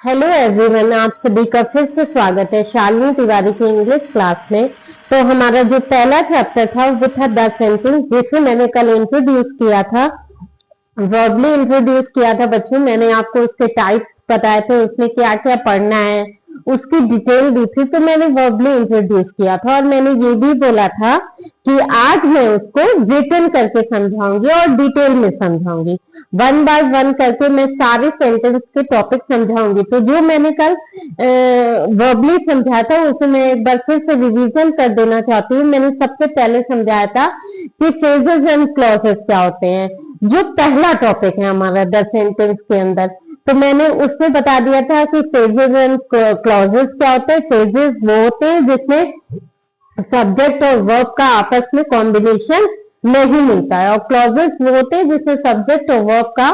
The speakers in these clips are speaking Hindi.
हेलो एवरीवन, आप सभी का फिर से स्वागत है शालिनी तिवारी की इंग्लिश क्लास में। तो हमारा जो पहला चैप्टर था वो था द सेंटेंस, जिसे मैंने कल इंट्रोड्यूस किया था, वर्बली इंट्रोड्यूस किया था बच्चों। मैंने आपको उसके टाइप्स बताए थे, उसमें क्या क्या पढ़ना है, उसकी डिटेल दी थी। तो मैंने वर्बली इंट्रोड्यूस किया था और मैंने ये भी बोला था कि आज मैं उसको रिटन करके समझाऊंगी और डिटेल में समझाऊंगी। वन बाय वन करके मैं सारे सेंटेंस के टॉपिक समझाऊंगी। तो जो मैंने कल वर्बली समझाया था उसे मैं एक बार फिर से रिवीजन कर देना चाहती हूँ। मैंने सबसे पहले समझाया था कि फ्रेजेस एंड क्लॉजेस क्या होते हैं, जो पहला टॉपिक है हमारा द सेंटेंस के अंदर। तो मैंने उसमें बता दिया था कि फ्रेजेस एंड क्लॉजेस क्या होते हैं। फ्रेजेस वो होते हैं जिसमें सब्जेक्ट और वर्ब का आपस में कॉम्बिनेशन नहीं मिलता है, और क्लॉजेस वो होते हैं जिसमें सब्जेक्ट और वर्ब का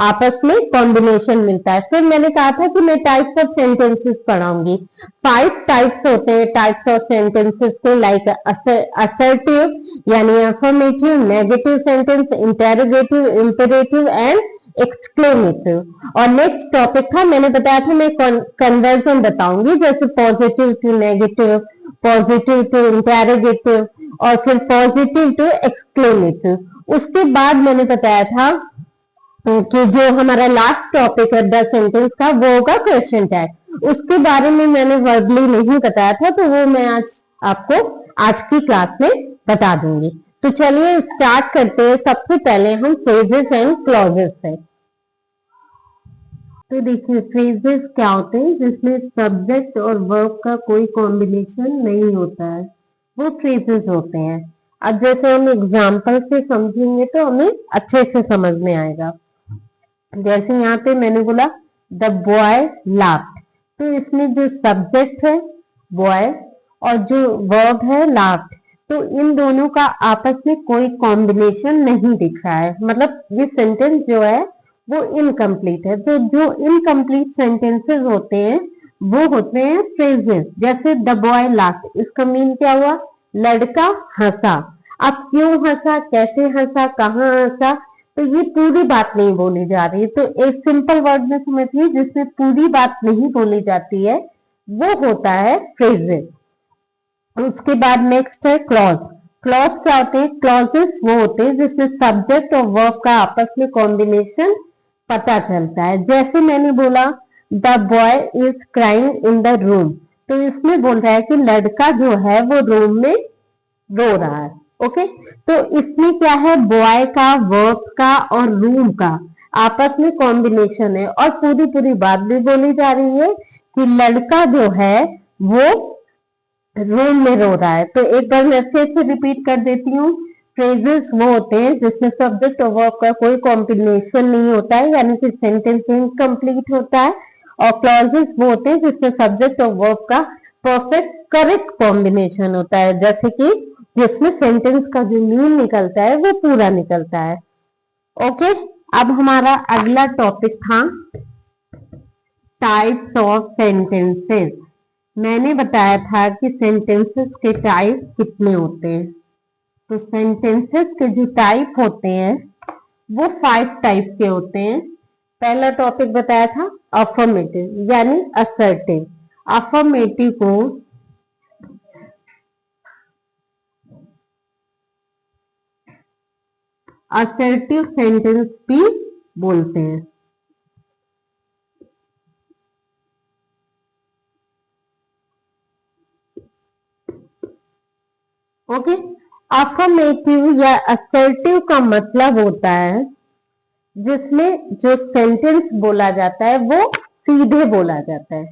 आपस में कॉम्बिनेशन मिलता है। फिर मैंने कहा था कि मैं टाइप्स ऑफ सेंटेंसेस पढ़ाऊंगी। 5 टाइप्स होते हैं टाइप्स ऑफ सेंटेंसेस के, लाइक असर्टिव यानी affirmative, negative sentence, interrogative, imperative and exclamative. और नेक्स्ट टॉपिक था, मैंने बताया था मैं कन्वर्जन बताऊंगी, जैसे positive to negative, positive to interrogative और फिर पॉजिटिव टू एक्सक्लेमेटिव। उसके बाद मैंने बताया था कि जो हमारा लास्ट टॉपिक है द सेंटेंस का, वो होगा क्वेश्चन टैग। उसके बारे में मैंने वर्बली नहीं बताया था, तो वो मैं आज आपको आज की क्लास में बता दूंगी। तो चलिए स्टार्ट करते हैं। सबसे पहले हम फ्रेजेस एंड क्लॉजेस है। तो देखिए, फ्रेजेस क्या होते हैं जिसमें सब्जेक्ट और वर्ब का कोई कॉम्बिनेशन नहीं होता है, वो फ्रेजेस होते हैं। अब जैसे हम एग्जाम्पल से समझेंगे तो हमें अच्छे से समझ में आएगा। जैसे यहाँ पे मैंने बोला द बॉय लाफ्ड, तो इसमें जो सब्जेक्ट है बॉय और जो वर्ब है लाफ्ड, तो इन दोनों का आपस में कोई कॉम्बिनेशन नहीं दिख रहा है, मतलब ये सेंटेंस जो है वो इनकम्प्लीट है। तो जो इनकम्प्लीट सेंटेंसेस होते हैं वो होते हैं फ्रेजेस। जैसे द बॉय लाफ्ड, इसका मीन क्या हुआ? लड़का हंसा। अब क्यों हंसा, कैसे हंसा, कहाँ हंसा, तो ये पूरी बात नहीं बोली जा रही है। तो एक सिंपल वर्ड में समझिए जिसमें पूरी बात नहीं बोली जाती है, वो होता है फ्रेजेस। उसके बाद नेक्स्ट है क्लॉज। क्लॉज क्या होते हैं? क्लॉजेस वो होते हैं जिसमें सब्जेक्ट और वर्ब का आपस में कॉम्बिनेशन पता चलता है। जैसे मैंने बोला the boy is crying in the room, तो इसमें बोल रहा है कि लड़का जो है वो रूम में रो रहा है। ओके, तो इसमें क्या है? बॉय का, वर्ब का और रूम का आपस में कॉम्बिनेशन है, और पूरी पूरी बात भी बोली जा रही है कि लड़का जो है वो रूम में रो रहा है। तो एक बार मैं फिर से रिपीट कर देती हूँ। फ्रेजेस वो होते हैं जिसमें सब्जेक्ट और वर्ब का कोई कॉम्बिनेशन नहीं होता है, यानी कि सेंटेंस इनकम्प्लीट होता है। और क्लॉजेस वो होते हैं जिसमें सब्जेक्ट और वर्ब का परफेक्ट करेक्ट कॉम्बिनेशन होता है, जैसे कि जिसमें सेंटेंस का जो मीन निकलता है वो पूरा निकलता है। ओके, अब हमारा अगला टॉपिक था टाइप्स ऑफ सेंटेंसेस। मैंने बताया था कि सेंटेंसेस के टाइप कितने होते हैं। तो सेंटेंसेस के जो टाइप होते हैं वो 5 टाइप के होते हैं। पहला टॉपिक बताया था अफर्मेटिव यानी असर्टिव। अफर्मेटिव को असर्टिव सेंटेंस भी बोलते हैं। ओके, अफर्मेटिव या असर्टिव का मतलब होता है जिसमें जो सेंटेंस बोला जाता है वो सीधे बोला जाता है,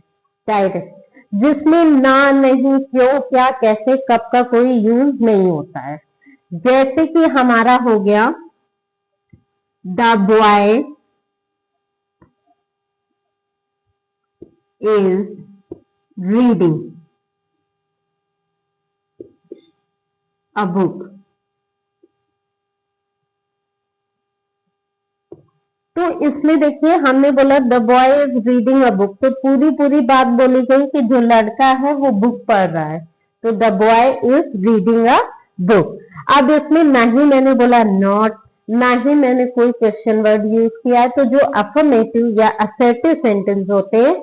डायरेक्ट, जिसमें ना, नहीं, क्यों, क्या, कैसे, कब का कोई यूज नहीं होता है। जैसे कि हमारा हो गया the boy is reading a book. तो इसमें देखिए हमने बोला the boy is reading a book, तो पूरी पूरी बात बोली गई कि जो लड़का है वो बुक पढ़ रहा है। तो the boy is reading a book. अब इसमें ना ही मैंने बोला नॉट, ना ही मैंने कोई क्वेश्चन वर्ड यूज किया है। तो जो अफर्मेटिव या असर्टिव सेंटेंस होते हैं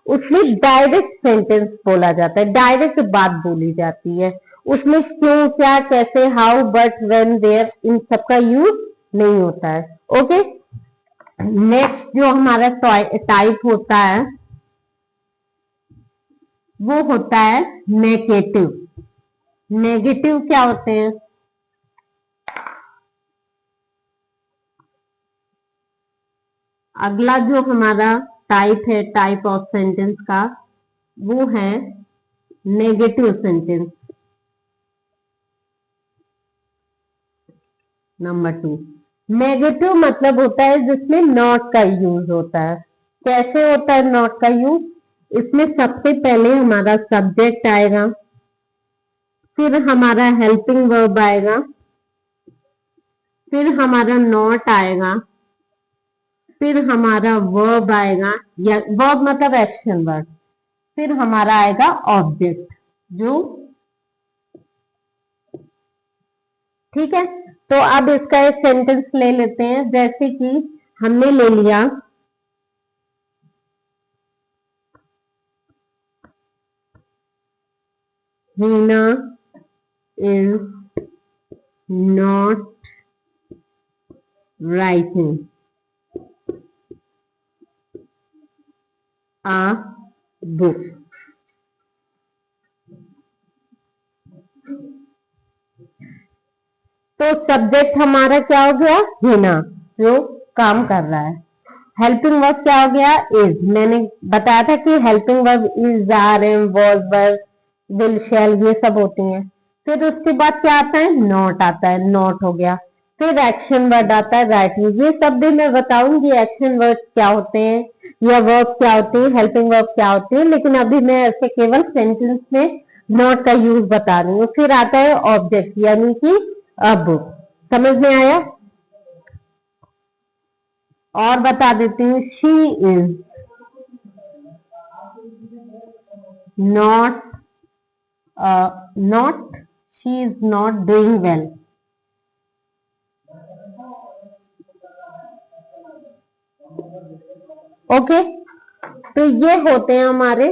उसमें डायरेक्ट सेंटेंस बोला जाता है, डायरेक्ट बात बोली जाती है। उसमें क्यों, क्या, कैसे, हाउ, बट, व्हेन, वेयर, इन सबका यूज नहीं होता है। ओके, नेक्स्ट जो हमारा टाइप होता है वो होता है नेगेटिव। नेगेटिव क्या होते हैं? अगला जो हमारा टाइप है, टाइप ऑफ सेंटेंस का, वो है नेगेटिव सेंटेंस। नंबर 2, नेगेटिव मतलब होता है जिसमें नॉट का यूज होता है। कैसे होता है नॉट का यूज? इसमें सबसे पहले हमारा सब्जेक्ट आएगा, फिर हमारा हेल्पिंग वर्ब आएगा, फिर हमारा नॉट आएगा, फिर हमारा वर्ब आएगा, या वर्ब मतलब एक्शन वर्ब, फिर हमारा आएगा ऑब्जेक्ट जो, ठीक है। तो अब इसका एक सेंटेंस ले लेते हैं, जैसे कि हमने ले लिया Heena is not writing a book. तो सब्जेक्ट हमारा क्या हो गया? हीना, जो काम कर रहा है। हेल्पिंग वर्ब क्या हो गया? इज। मैंने बताया था कि helping verb is, are, am, was, were, will, shall, ये सब होती हैं। फिर उसके बाद क्या आता है? नॉट आता है, नॉट हो गया। फिर एक्शन वर्ड आता है राइटिंग। ये सब भी मैं बताऊंगी एक्शन वर्ड क्या होते हैं या वर्ब क्या होती है, हेल्पिंग वर्ब क्या होती है, लेकिन अभी मैं ऐसे केवल सेंटेंस में नॉट का यूज बता रही हूँ। फिर आता है ऑब्जेक्ट, यानी कि अब। समझ में आया? और बता देती हूँ, she is not not she is not doing well. Okay, तो ये होते हैं हमारे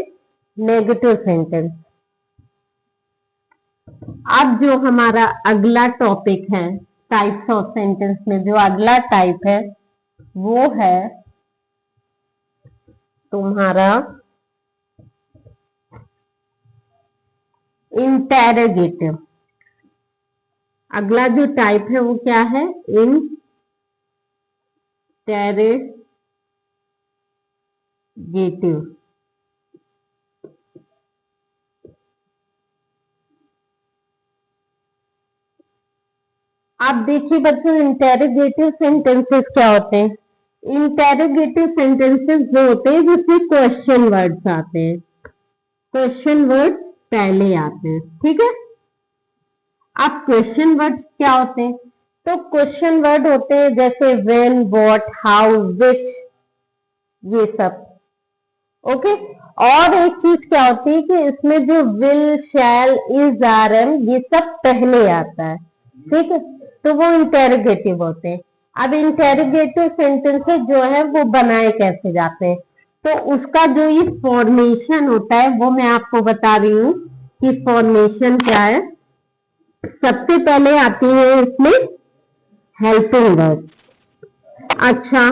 नेगेटिव सेंटेंस। अब जो हमारा अगला टॉपिक है टाइप्स ऑफ सेंटेंस में, जो अगला टाइप है वो है तुम्हारा इंटेरोगेटिव। अगला जो टाइप है वो क्या है? इंटेरोगेटिव। आप देखिए बच्चों, इंटेरोगेटिव सेंटेंसेस क्या होते हैं? इंटेरोगेटिव सेंटेंसेस जो होते हैं जिसमें क्वेश्चन वर्ड्स आते हैं, क्वेश्चन वर्ड पहले आते हैं, ठीक है। अब क्वेश्चन वर्ड्स क्या होते हैं? तो क्वेश्चन वर्ड होते हैं जैसे व्हेन, व्हाट, हाउ, विच, ये सब। ओके, और एक चीज क्या होती है कि इसमें जो will, shall, is, are, am, ये सब पहले आता है, ठीक है। तो वो इंटेरोगेटिव होते हैं। अब इंटेरोगेटिव सेंटेंसेस जो है वो बनाए कैसे जाते हैं, तो उसका जो ये फॉर्मेशन होता है वो मैं आपको बता रही हूँ कि फॉर्मेशन क्या है। सबसे पहले आती है इसमें हेल्पिंग वर्ब। अच्छा,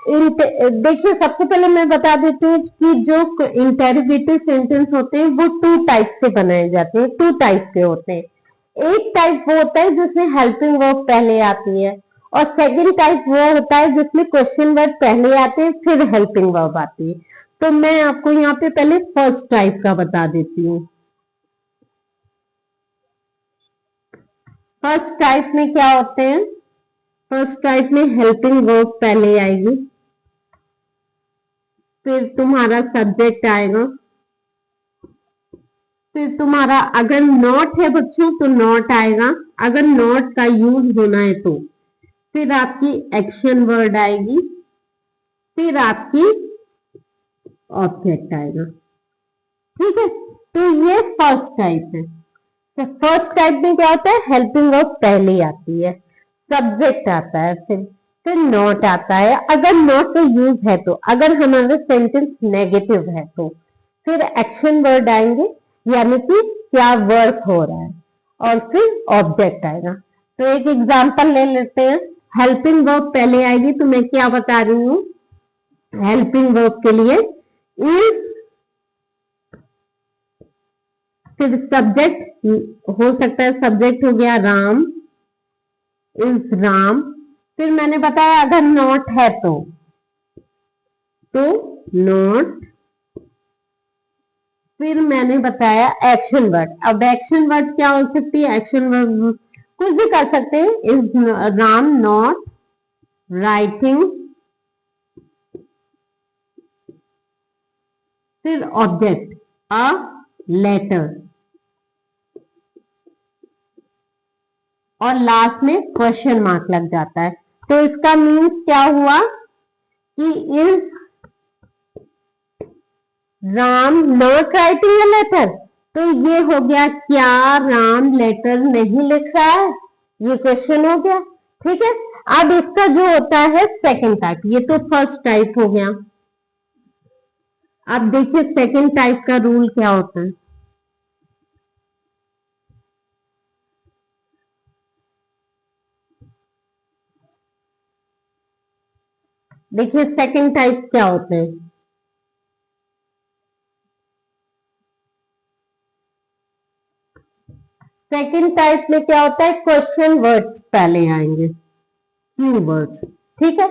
देखिए सबसे पहले मैं बता देती हूँ कि जो इंटेरोगेटिव सेंटेंस होते हैं वो टू टाइप से बनाए जाते हैं, टू टाइप के होते हैं। एक टाइप वो होता है जिसमें हेल्पिंग वर्ब पहले आती है, और सेकंड टाइप वो होता है जिसमें क्वेश्चन वर्ड पहले आते हैं फिर हेल्पिंग वर्ब आती है। तो मैं आपको यहाँ पे पहले फर्स्ट टाइप का बता देती हूँ। फर्स्ट टाइप में क्या होते हैं? फर्स्ट टाइप में हेल्पिंग वर्ब पहले आएगी, फिर तुम्हारा सब्जेक्ट आएगा, फिर तुम्हारा अगर नॉट है बच्चों तो नॉट आएगा, अगर नॉट का यूज होना है तो फिर आपकी एक्शन वर्ड आएगी, फिर आपकी ऑब्जेक्ट आएगा, ठीक है। तो ये फर्स्ट टाइप है। तो फर्स्ट टाइप में क्या होता है? हेल्पिंग वर्ब पहले आती है, सब्जेक्ट आता है, फिर फिर नॉट आता है। अगर नॉट का यूज है तो, अगर हमारा सेंटेंस नेगेटिव है तो फिर एक्शन वर्ड आएंगे, यानी कि क्या वर्क हो रहा है, और फिर ऑब्जेक्ट आएगा। तो एक एग्जांपल ले लेते हैं। हेल्पिंग वर्ब पहले आएगी, तो मैं क्या बता रही हूँ, हेल्पिंग वर्ब के लिए इज, फिर सब्जेक्ट हो सकता है, सब्जेक्ट हो गया राम, इज राम। फिर मैंने बताया अगर नॉट है तो नॉट। फिर मैंने बताया एक्शन वर्ड। अब एक्शन वर्ड क्या हो सकती है, एक्शन वर्ड कुछ भी कर सकते हैं। इज राम नॉट राइटिंग, फिर ऑब्जेक्ट अ लेटर, और लास्ट में क्वेश्चन मार्क लग जाता है। तो इसका मीन्स क्या हुआ कि is Ram not writing a letter. तो ये हो गया, क्या राम लेटर नहीं लिख रहा है, ये क्वेश्चन हो गया। ठीक है। अब इसका जो होता है सेकंड टाइप, ये तो फर्स्ट टाइप हो गया। अब देखिए सेकंड टाइप का रूल क्या होता है। देखिए सेकंड टाइप क्या होते हैं। सेकंड टाइप में क्या होता है, क्वेश्चन वर्ड्स पहले आएंगे, क्यू वर्ड्स। ठीक है।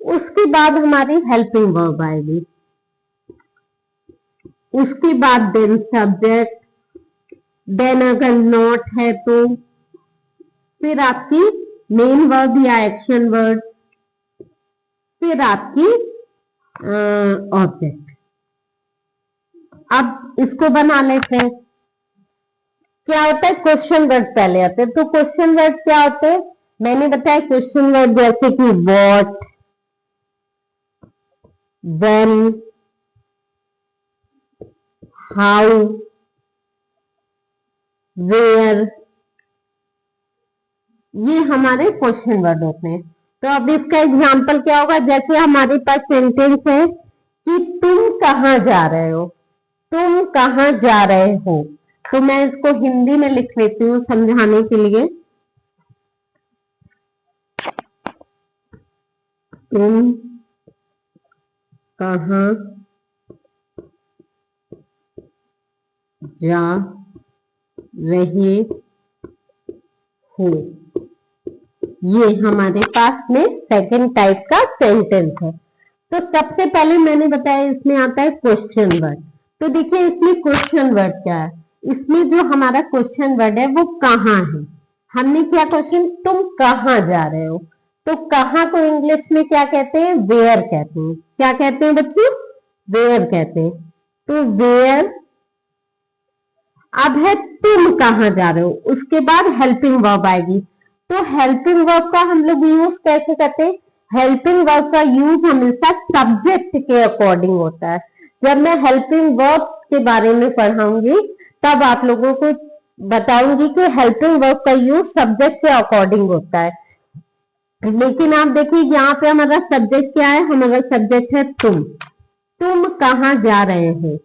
उसके बाद हमारी हेल्पिंग वर्ब आएगी, उसके बाद देन सब्जेक्ट, देन अगर नॉट है तो फिर आपकी मेन वर्ब या एक्शन वर्ड, फिर आपकी ऑब्जेक्ट। अब इसको बना लेते हैं। क्या होता है, क्वेश्चन वर्ड पहले आते हैं। तो क्वेश्चन वर्ड क्या होते हैं, मैंने बताया क्वेश्चन वर्ड जैसे कि व्हाट, व्हेन, हाउ, वेयर, ये हमारे क्वेश्चन वर्ड होते हैं। तो अब इसका एग्जाम्पल क्या होगा, जैसे हमारे पास सेंटेंस है कि तुम कहाँ जा रहे हो, तुम कहाँ जा रहे हो। तो मैं इसको हिंदी में लिख लेती हूँ समझाने के लिए। तुम कहाँ जा रहे हो, ये हमारे पास में सेकंड टाइप का सेंटेंस है। तो सबसे पहले मैंने बताया इसमें आता है क्वेश्चन वर्ड। तो देखिए इसमें क्वेश्चन वर्ड क्या है, इसमें जो हमारा क्वेश्चन वर्ड है वो कहाँ है। हमने क्या क्वेश्चन, तुम कहाँ जा रहे हो, तो कहाँ को इंग्लिश में क्या कहते हैं, वेयर कहते हैं। क्या कहते हैं बच्चों, वेयर कहते हैं। तो वेयर। अब है तुम कहाँ जा रहे हो, उसके बाद हेल्पिंग वर्ब आएगी। तो हेल्पिंग वर्ब का हम लोग यूज कैसे करते हैं, हेल्पिंग वर्ब का यूज हमेशा सब्जेक्ट के अकॉर्डिंग होता है। जब मैं हेल्पिंग वर्ब के बारे में पढ़ाऊंगी तब आप लोगों को बताऊंगी कि हेल्पिंग वर्ब का यूज सब्जेक्ट के अकॉर्डिंग होता है। लेकिन आप देखिए यहाँ पे हमारा सब्जेक्ट क्या है, हमारा सब्जेक्ट है तुम कहाँ जा रहे हो।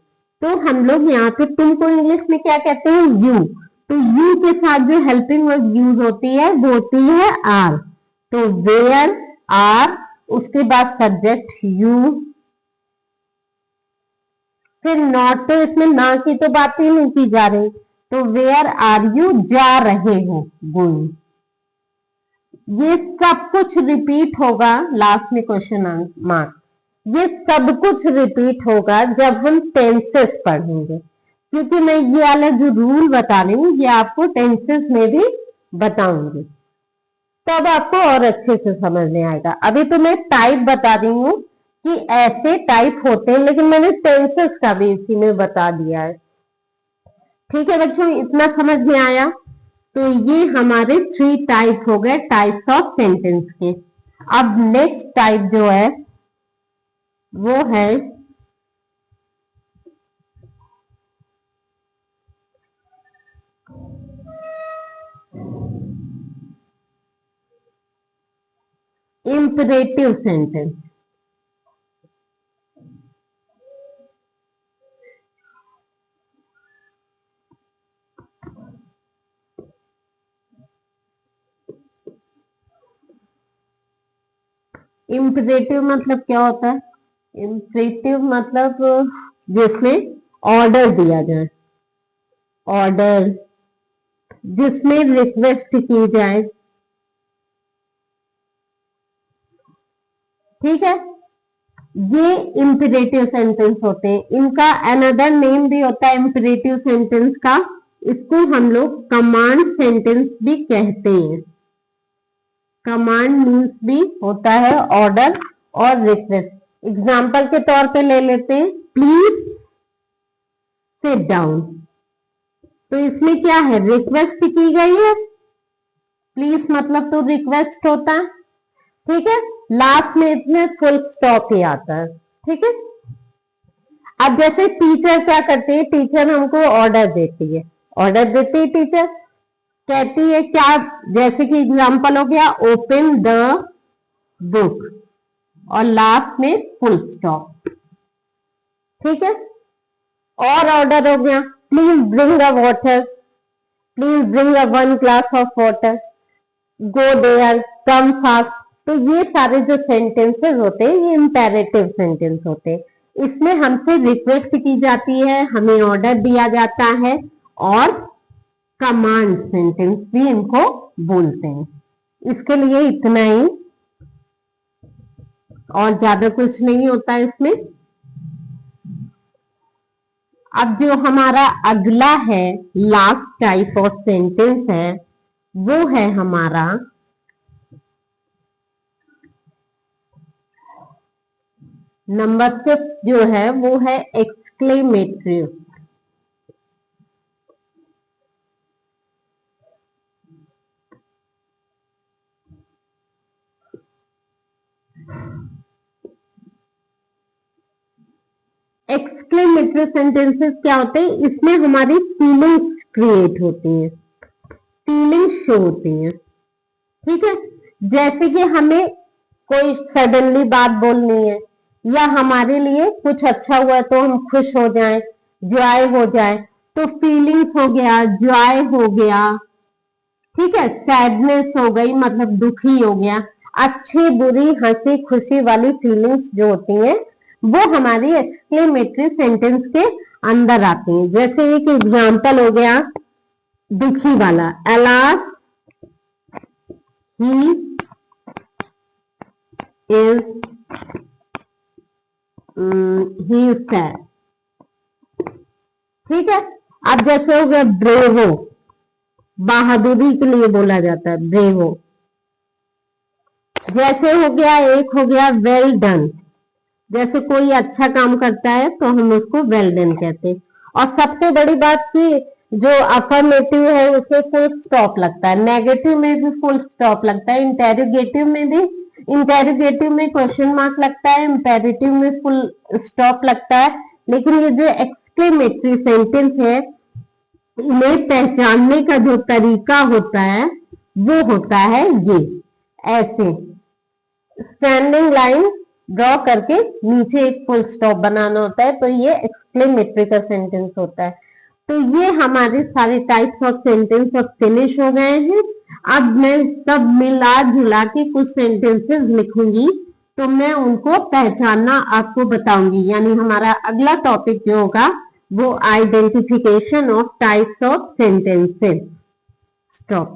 तो हम लोग यहाँ पे तुम को इंग्लिश में क्या कहते हैं, यू। तो यू के साथ जो हेल्पिंग वर्ब यूज होती है वो होती है आर। तो वेयर आर, उसके बाद सब्जेक्ट यू, फिर नॉट। तो इसमें ना की तो बात ही नहीं की जा रही, तो वेयर आर यू जा रहे हो, गोइंग। ये सब कुछ रिपीट होगा लास्ट में क्वेश्चन मार्क। ये सब कुछ रिपीट होगा जब हम टेंसेस पढ़ेंगे, क्योंकि मैं ये वाला जो रूल बता रही हूँ ये आपको टेंसेस में भी बताऊंगी, तब आपको और अच्छे से समझ में आएगा। अभी तो मैं टाइप बता रही हूँ कि ऐसे टाइप होते हैं, लेकिन मैंने टेंसेस का भी इसी में बता दिया है। ठीक है बच्चों, इतना समझ में आया। तो ये हमारे थ्री टाइप हो गए, टाइप्स ऑफ सेंटेंस के। अब नेक्स्ट टाइप जो है वो है इंपरेटिव सेंटेंस। इंपरेटिव मतलब क्या होता है? इंपरेटिव मतलब जिसमें ऑर्डर दिया जाए, ऑर्डर, जिसमें रिक्वेस्ट की जाए, ठीक है, ये इंपरेटिव सेंटेंस होते हैं। इनका अनदर नेम भी होता है इंपरेटिव सेंटेंस का, इसको हम लोग कमांड सेंटेंस भी कहते हैं। कमांड मीन्स भी होता है ऑर्डर और रिक्वेस्ट। एग्जाम्पल के तौर पे ले लेते हैं, प्लीज सिट डाउन। तो इसमें क्या है? रिक्वेस्ट की गई है, प्लीज मतलब तो रिक्वेस्ट होता है, ठीक है। लास्ट में इसमें फुल स्टॉप ही आता है, ठीक है। अब जैसे टीचर क्या करती है, टीचर हमको ऑर्डर देती है, ऑर्डर देती है टीचर, कहती है क्या, जैसे कि एग्जांपल हो गया ओपन द बुक और लास्ट में फुल स्टॉप, ठीक है। और ऑर्डर हो गया please bring a water, please bring a 1 glass of water, go there, come fast. तो ये सारे जो सेंटेंसेस होते हैं ये इंपेरेटिव सेंटेंस होते हैं। इसमें हमसे रिक्वेस्ट की जाती है, हमें ऑर्डर दिया जाता है, और कमांड सेंटेंस भी इनको बोलते हैं। इसके लिए इतना ही, और ज्यादा कुछ नहीं होता इसमें। अब जो हमारा अगला है, लास्ट टाइप ऑफ सेंटेंस है, वो है हमारा नंबर 6 जो है वो है एक्सक्लेमेटरी। एक्सक्लेमेटरी सेंटेंसेस क्या होते हैं? इसमें हमारी फीलिंग्स क्रिएट होती हैं, फीलिंग्स शो होती हैं, ठीक है। जैसे कि हमें कोई सडनली बात बोलनी है, या हमारे लिए कुछ अच्छा हुआ तो हम खुश हो जाएं, जॉय हो जाए, तो फीलिंग्स हो गया, जॉय हो गया, ठीक है, सैडनेस हो गई मतलब दुखी हो गया। अच्छी बुरी हंसी खुशी वाली फीलिंग्स जो होती हैं वो हमारी एक्सक्लेमेटरी सेंटेंस के अंदर आती हैं। जैसे एक एग्जांपल हो गया दुखी वाला, alas he is he is sad, ठीक है। अब जैसे हो गया ब्रेवो, बहादुरी के लिए बोला जाता है ब्रेवो। जैसे हो गया, एक हो गया वेल डन, जैसे कोई अच्छा काम करता है तो हम उसको वेल डन कहते हैं। और सबसे बड़ी बात की जो अफर्मेटिव है उसमें फुल स्टॉप लगता है, नेगेटिव में भी फुल स्टॉप लगता है, इंटेरोगेटिव में भी, इंटेरोगेटिव में क्वेश्चन मार्क लगता है, इंपेरेटिव में फुल स्टॉप लगता है। लेकिन ये जो एक्सक्लेमेटरी सेंटेंस है इन्हें पहचानने का जो तरीका होता है वो होता है ये, ऐसे स्टैंडिंग लाइन ड्रॉ करके नीचे एक फुल स्टॉप बनाना होता है, तो ये एक्सक्लेमेटरी का सेंटेंस होता है। तो ये हमारे सारे टाइप्स ऑफ सेंटेंस अब फिनिश हो गए हैं। अब मैं सब मिला जुला के कुछ सेंटेंसेस लिखूंगी, तो मैं उनको पहचानना आपको बताऊंगी। यानी हमारा अगला टॉपिक जो होगा वो identification of types of sentences. Stop.